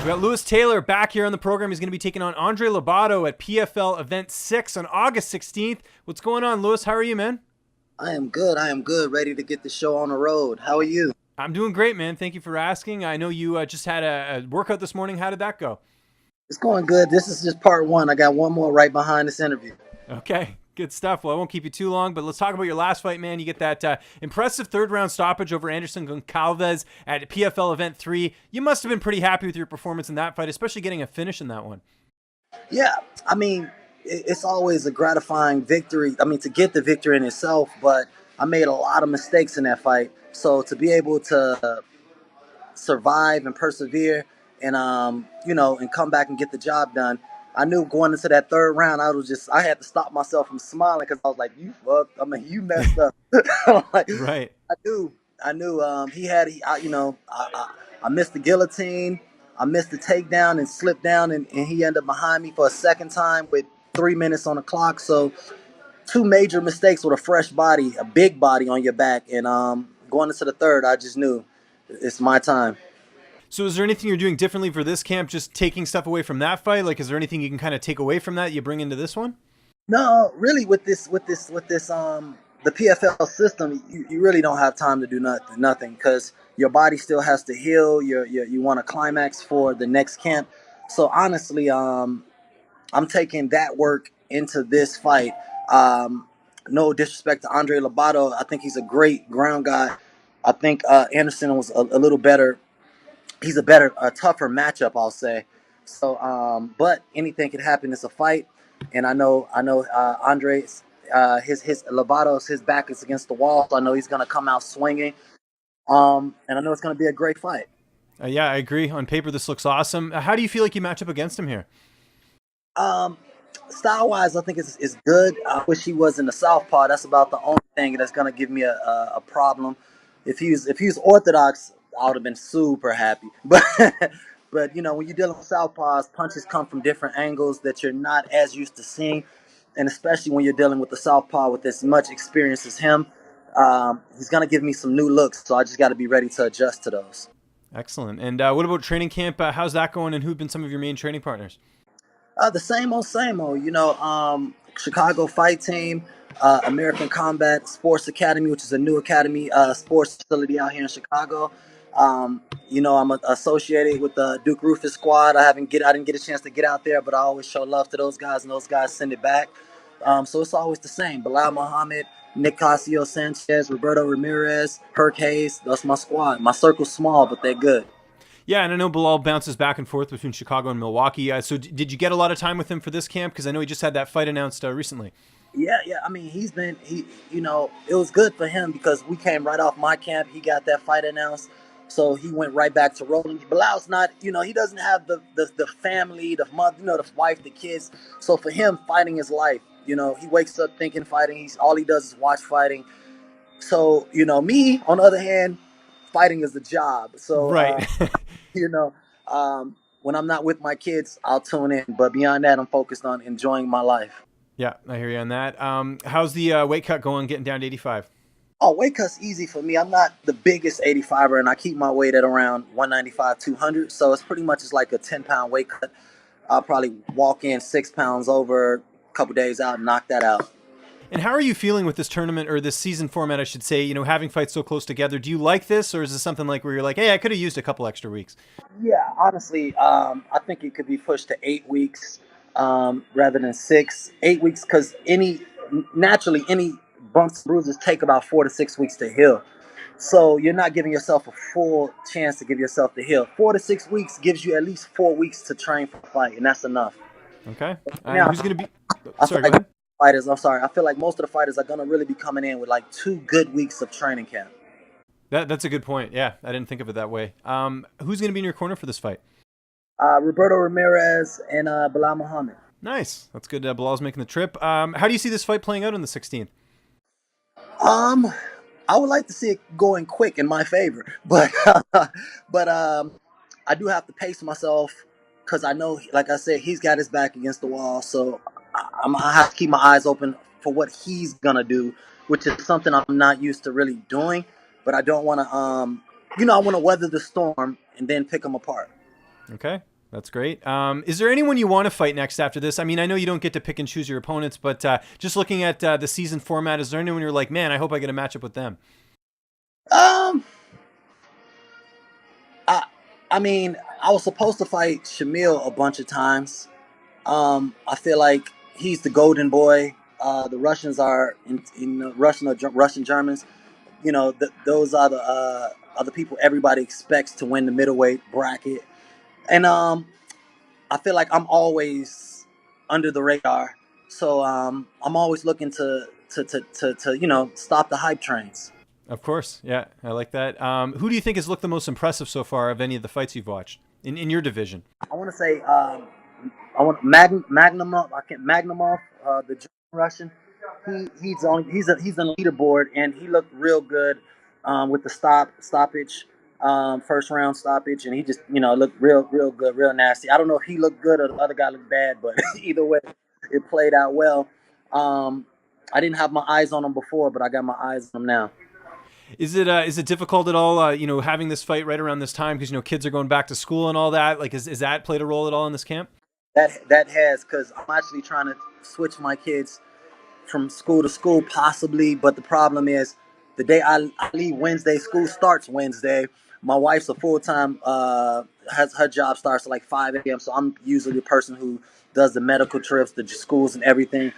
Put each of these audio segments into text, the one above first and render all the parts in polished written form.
We got Lewis Taylor back here on the program. He's going to be taking on Andre Lobato at PFL Event 6 on August 16th. What's going on, Lewis? How are you, man? I am good. I am good. Ready to get the show on the road. How are you? I'm doing great, man. Thank you for asking. I know you just had a workout this morning. How did that go? It's going good. This is just part one. I got one more right behind this interview. Okay, good stuff. Well, I won't keep you too long, but let's talk about your last fight, man. You get that impressive third-round stoppage over Anderson Gonvalves at PFL Event 3. You must have been pretty happy with your performance in that fight, especially getting a finish in that one. Yeah, I mean, it's always a gratifying victory. I mean, to get the victory in itself, but I made a lot of mistakes in that fight. So to be able to survive and persevere and and come back and get the job done. I knew going into that third round, I had to stop myself from smiling because I was like, you fucked. I mean, you messed up. Like, Right. I knew. I missed the guillotine. I missed the takedown and slipped down, and he ended up behind me for a second time with 3 minutes on the clock. So two major mistakes with a fresh body, a big body on your back, and going into the third, I just knew it's my time. So is there anything you're doing differently for this camp, just taking stuff away from that fight? Like, is there anything you can kind of take away from that you bring into this one? No, really, with this, the PFL system, you really don't have time to do nothing, because your body still has to heal. You want to climax for the next camp. So honestly, I'm taking that work into this fight. No disrespect to Andre Lobato, I think he's a great ground guy. I think Anderson was a little better. He's a tougher matchup, I'll say. So, but anything could happen. It's a fight, and I know, Andre's, his Lovato's, his back is against the wall. So I know he's gonna come out swinging. And I know it's gonna be a great fight. Yeah, I agree. On paper, this looks awesome. How do you feel like you match up against him here? Um, Style wise, I think it's good. I wish he was in the southpaw. That's about the only thing that's gonna give me a problem. If he was orthodox, I would have been super happy. But when you're dealing with southpaws, punches come from different angles that you're not as used to seeing, and especially when you're dealing with the southpaw with as much experience as him, he's gonna give me some new looks. So I just got to be ready to adjust to those. Excellent. And what about training camp? How's that going? And who've been some of your main training partners? The same old, same old. Chicago Fight Team, American Combat Sports Academy, which is a new academy, sports facility out here in Chicago. I'm associated with the Duke Rufus squad. I didn't get a chance to get out there, but I always show love to those guys, and those guys send it back. So it's always the same. Bilal Muhammad, Nick Casio Sanchez, Roberto Ramirez, Herc Hayes. That's my squad. My circle's small, but they're good. Yeah, and I know Bilal bounces back and forth between Chicago and Milwaukee. So did you get a lot of time with him for this camp? Because I know he just had that fight announced recently. Yeah, yeah. I mean, it was good for him because we came right off my camp. He got that fight announced, so he went right back to rolling. Bilal's not, he doesn't have the family, the mother, the wife, the kids. So for him, fighting is life. He wakes up thinking fighting. He's all he does is watch fighting. So me on the other hand, fighting is a job. So Right. you know, when I'm not with my kids, I'll tune in. But beyond that, I'm focused on enjoying my life. Yeah, I hear you on that. How's the weight cut going, getting down to 85? Oh, weight cut's easy for me. I'm not the biggest 85er, and I keep my weight at around 195, 200. So it's pretty much just like a 10-pound weight cut. I'll probably walk in 6 pounds over a couple days out and knock that out. And how are you feeling with this tournament or this season format, I should say, having fights so close together? Do you like this, or is this something like where you're like, hey, I could have used a couple extra weeks? Yeah, honestly, I think it could be pushed to 8 weeks, rather than 6. 8 weeks, because naturally, any bumps and bruises take about 4 to 6 weeks to heal. So you're not giving yourself a full chance to give yourself the heal. 4 to 6 weeks gives you at least 4 weeks to train for a fight, and that's enough. Okay. And Now, who's going to be. I feel Sorry, go like ahead. fighters. I'm sorry. I feel like most of the fighters are gonna really be coming in with like 2 good weeks of training camp. That's a good point. Yeah, I didn't think of it that way. Who's going to be in your corner for this fight? Roberto Ramirez and Bilal Muhammad. Nice. That's good. Bilal's making the trip. How do you see this fight playing out on the 16th? Um, I would like to see it going quick in my favor, but but I do have to pace myself because I know, like I said, he's got his back against the wall. So I have to keep my eyes open for what he's gonna do, which is something I'm not used to really doing. But I don't want to, I want to weather the storm and then pick him apart. Okay. That's great. Is there anyone you want to fight next after this? I mean, I know you don't get to pick and choose your opponents, but just looking at the season format, is there anyone you're like, man, I hope I get a matchup with them? Um, I I mean, I was supposed to fight Shamil a bunch of times. I feel like he's the golden boy. The Russians are in Russian Germans. Those are the people everybody expects to win the middleweight bracket, and I feel like I'm always under the radar. So I'm always looking to stop the hype trains. Of course. Yeah, I like that. Who do you think has looked the most impressive so far of any of the fights you've watched in your division? I want to say I want Magnumov. I can't Magnumov, the German Russian. He's on the leaderboard, and he looked real good with the stoppage, first round stoppage, and he just looked real good, real nasty. I don't know if he looked good or the other guy looked bad, but either way, it played out well. I didn't have my eyes on him before, but I got my eyes on him now. Is it difficult at all, having this fight right around this time because kids are going back to school and all that? Like, is that played a role at all in this camp? That has, because I'm actually trying to switch my kids from school to school, possibly. But the problem is, the day I leave Wednesday, school starts Wednesday. My wife's a full time. Has her job starts at like 5 a.m. So I'm usually the person who does the medical trips, the schools, and everything.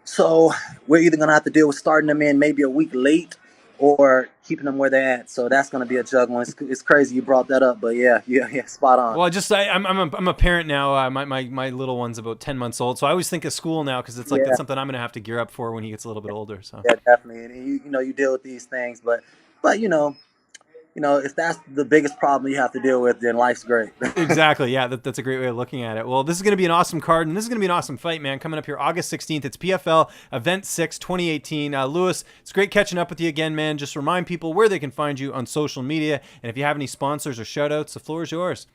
So we're either gonna have to deal with starting them in maybe a week late or keeping them where they're at. So that's gonna be a juggle. It's crazy you brought that up, but yeah, spot on. Well, I'm a parent now. My little one's about 10 months old, so I always think of school now because it's like that's something I'm gonna have to gear up for when he gets a little bit older. So yeah, definitely. And you deal with these things, but if that's the biggest problem you have to deal with, then life's great. Exactly. Yeah, that's a great way of looking at it. Well, this is going to be an awesome card, and this is going to be an awesome fight, man. Coming up here August 16th. It's PFL Event 6 2018. Lewis, it's great catching up with you again, man. Just remind people where they can find you on social media, and if you have any sponsors or shout-outs, the floor is yours.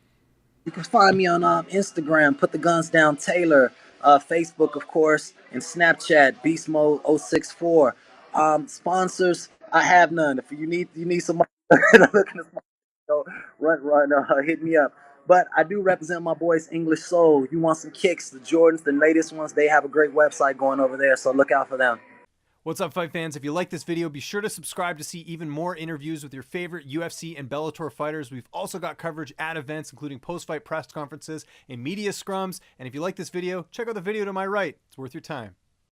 You can find me on Instagram, Put the Guns Down Taylor, Facebook, of course, and Snapchat, Beast Mode 064. Sponsors, I have none. If you need some looking at hit me up. But I do represent my boys English Soul. You want some kicks, the Jordans, the latest ones, they have a great website going over there, so look out for them. What's up, fight fans? If you like this video, be sure to subscribe to see even more interviews with your favorite UFC and Bellator fighters. We've also got coverage at events, including post-fight press conferences and media scrums. And if you like this video, check out the video to my right. It's worth your time.